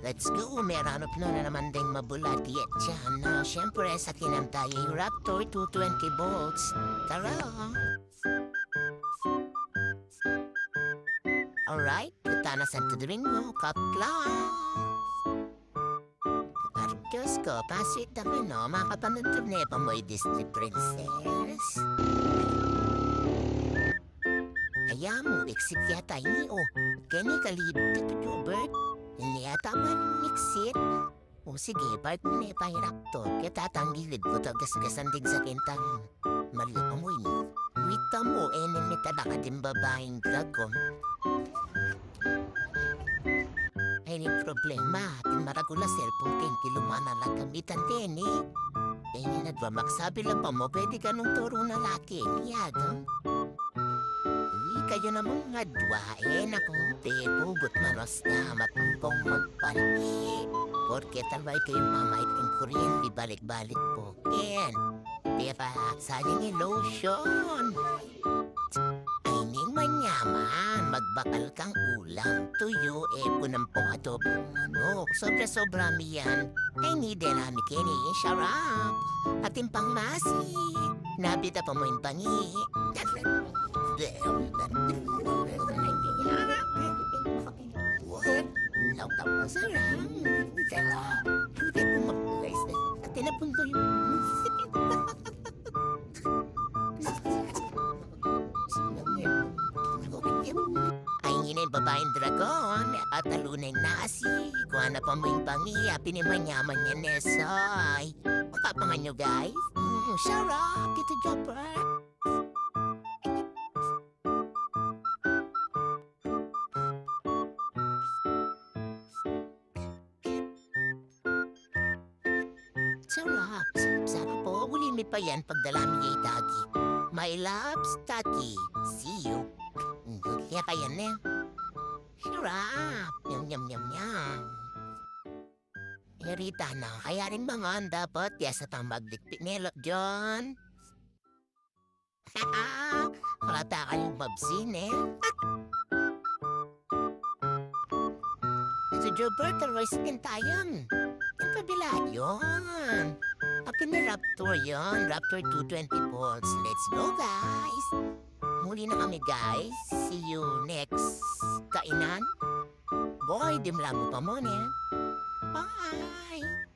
Let's go. Meron na naman ding mabulati at dyan. Siyempre, sa kinam tayo yung Raptor 220 volts. Tara! Alright, kita na sa tudring mo, kapla. Arcos ko, pasit na no, makapanood na pa mo Disney Princess. Kaya mo, exit yata ini o. Kani kalid dito Jobert. Hindi yata man mixit. O sige, part mo na pa yung Raptor. Kaya tatanggilid ko tagasgasan din sa kintang. Mali pa mo ini. Wita mo, enemy talaga din babaeng dragon. Ay, problema. Tinmaragula cellphone king kilumana lang gamitan din eh. Kaya ninadwa maksabi lang pa mo, pwede ka nung turo na laki. Niyado. Kayo namang nga dwain ako. Pugot manos na matungkong magpalki. Porque talbay kayo mamait ng kuryente balik-balik po. Ken, diba, sayang yung lotion. Ay ning manyaman, magbakal kang ulam. Tuyo, punang pong adobong manok. Sobra-sobra miyan. Ay ni dinami kini, syarap. Ating pangmasi. Nabita pa mo yung pangi. Lautaw na sarang. Kaya, hindi po mag-guys na. At tinapunto yung... Ay nginay babaeng dragon at talunay nasi. Kuha na pa mo yung pangi. Pinimanyaman niya nesay. Papangan nyo guys. Sarap, Tito Jopper. Sarap. Sarap po. Ulimit pa yan pagdalami niya itagi. My loves, Tati. See you. Kaya kaya na. Sarap. Yum, yum, yum, yum. Rita na. Kaya rin mga dapat yasa pang magdikpik nilot, John. Kalata kayong babsin eh. Si Jobert, always kintayan. Yung kabila yun. Akin na Raptor yun. Raptor 220 volts. Let's go, guys. Muli na kami, guys. See you next kainan. Boy, dimla mo pa mo, ne? Bye!